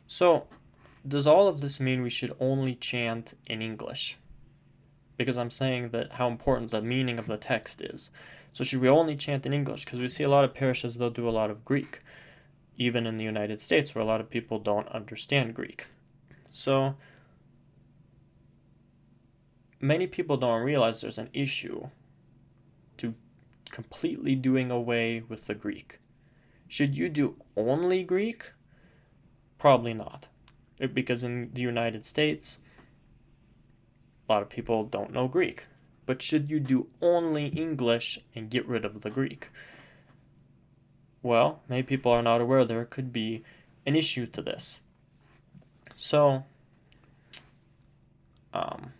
So, does all of this mean we should only chant in English? Because I'm saying that how important the meaning of the text is. So, should we only chant in English? Because we see a lot of parishes, they'll do a lot of Greek, even in the United States, where a lot of people don't understand Greek. So, many people don't realize there's an issue to completely doing away with the Greek. Should you do only Greek? Probably not. Because in the United States, a lot of people don't know Greek. But should you do only English and get rid of the Greek? Well, many people are not aware there could be an issue to this. So, um,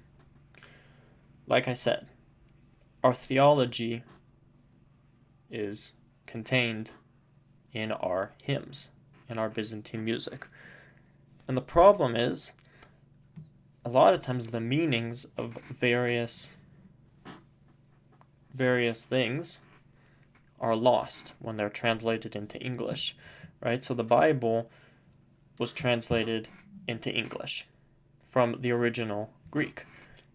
like I said, our theology is contained in our hymns, in our Byzantine music. And the problem is, a lot of times the meanings of various things are lost when they're translated into English, right? So the Bible was translated into English from the original Greek.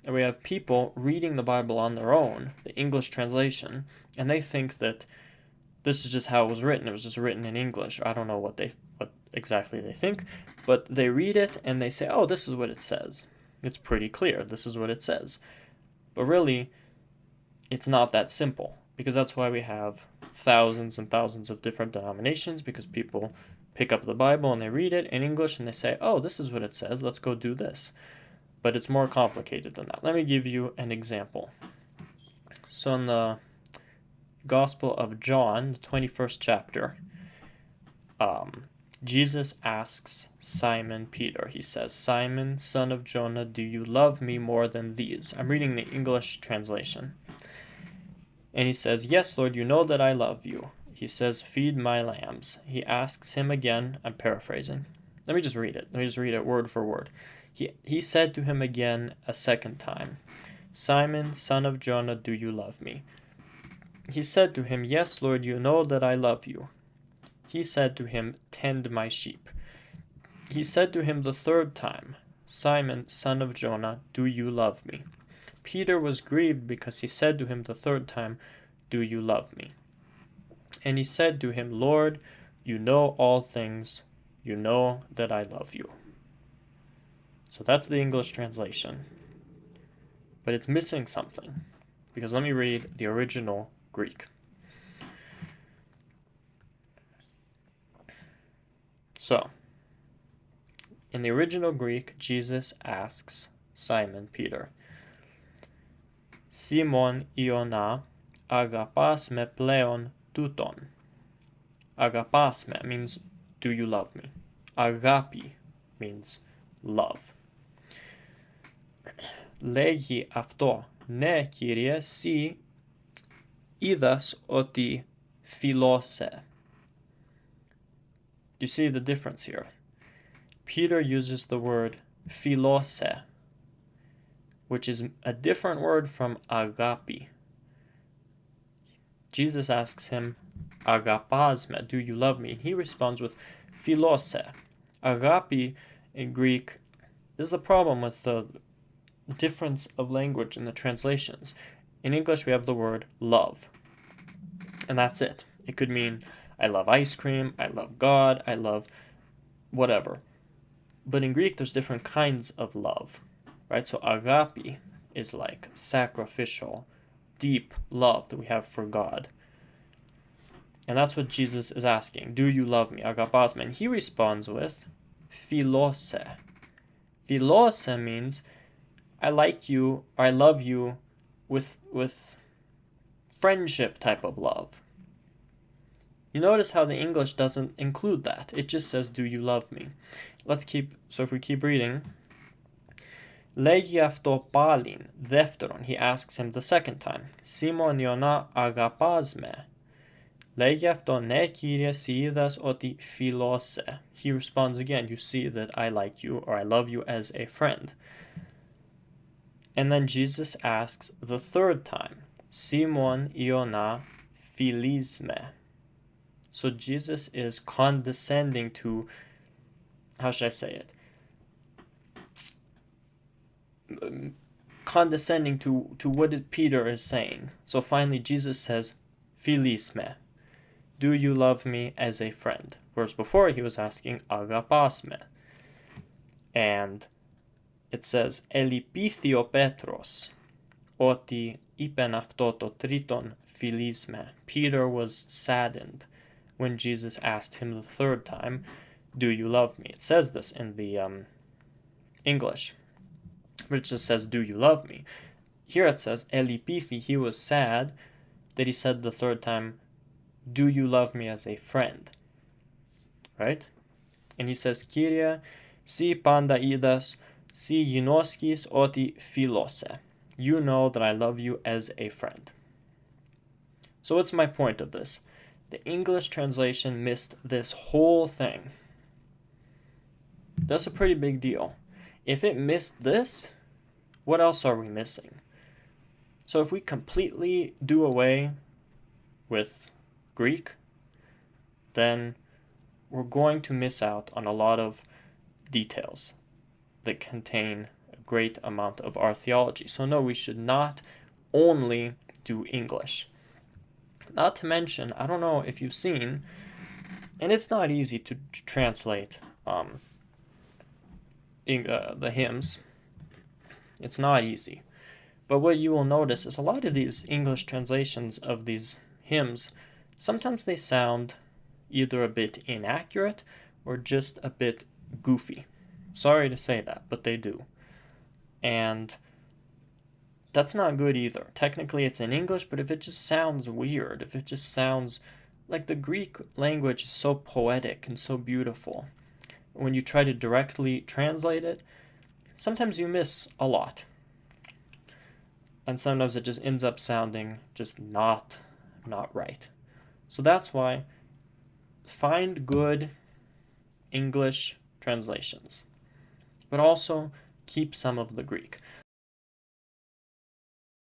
And we have people reading the Bible on their own, the English translation, and they think that this is just how it was written. It was just written in English. I don't know what exactly they think, but they read it and they say, "Oh, this is what it says." It's pretty clear. This is what it says. But really, it's not that simple, because that's why we have thousands and thousands of different denominations, because people pick up the Bible and they read it in English and they say, "Oh, this is what it says. Let's go do this." But it's more complicated than that. Let me give you an example. So in the Gospel of John, the 21st chapter, Jesus asks Simon Peter, he says, "Simon, son of Jonah, do you love me more than these?" I'm reading the English translation. And he says, "Yes, Lord, you know that I love you." He says, "Feed my lambs." He asks him again, I'm paraphrasing. Let me just read it word for word. He said to him again a second time, "Simon, son of Jonah, do you love me?" He said to him, "Yes, Lord, you know that I love you." He said to him, "Tend my sheep." He said to him the third time, "Simon, son of Jonah, do you love me?" Peter was grieved because he said to him the third time, "Do you love me?" And he said to him, "Lord, you know all things. You know that I love you." So that's the English translation. But it's missing something, because let me read the original Greek. So, in the original Greek, Jesus asks Simon Peter, "Simon Iona, agapas me pleon touton." Agapas me means, "Do you love me?" Agapi means love. Λέγει αυτό, "Ναι, Kyrie, si είδας ότι φιλώσε." You see the difference here? Peter uses the word philose, which is a different word from agapi. Jesus asks him, "Agapas me, do you love me?" And he responds with philose. Agapi in Greek, this is a problem with the difference of language in the translations. In English, we have the word love, and that's it. It could mean I love ice cream, I love God, I love whatever. But in Greek, there's different kinds of love, right? So agapi is like sacrificial, deep love that we have for God. And that's what Jesus is asking. Do you love me? Agapas me. And he responds with philose. Philose means I like you, or I love you with friendship type of love. You notice how the English doesn't include that. It just says, "Do you love me?" So if we keep reading, Λέγει αυτό πάλιν, δεύτερον, he asks him the second time, "Σίμων Ιωνά, αγαπάς με?" Λέγει αυτό, "Ναι, Κύριε, σοι είδας ότι φιλώσε." He responds again, "You see that I like you, or I love you as a friend." And then Jesus asks the third time, "Simon Iona, philis me." So Jesus is condescending to how should I say it? Condescending to what Peter is saying. So finally Jesus says, Philis me, do you love me as a friend? Whereas before he was asking, agapas me. And it says, Elipithio Petros, oti ipenaftoto triton philis me. Peter was saddened when Jesus asked him the third time, do you love me? It says this in the English, but it just says, do you love me? Here it says, Elipithi, he was sad that he said the third time, do you love me as a friend? Right? And he says, Kyria, si pandaidas, si ginoskis oti philose. You know that I love you as a friend. So what's my point of this? The English translation missed this whole thing. That's a pretty big deal. If it missed this, what else are we missing? So if we completely do away with Greek, then we're going to miss out on a lot of details that contain a great amount of our theology. So no, we should not only do English. Not to mention, I don't know if you've seen, and it's not easy to translate the hymns. It's not easy. But what you will notice is a lot of these English translations of these hymns, sometimes they sound either a bit inaccurate or just a bit goofy. Sorry to say that, but they do. And that's not good either. Technically it's in English, but if it just sounds weird, if it just sounds like the Greek language is so poetic and so beautiful, when you try to directly translate it, sometimes you miss a lot. And sometimes it just ends up sounding just not right. So that's why find good English translations, but also keep some of the Greek.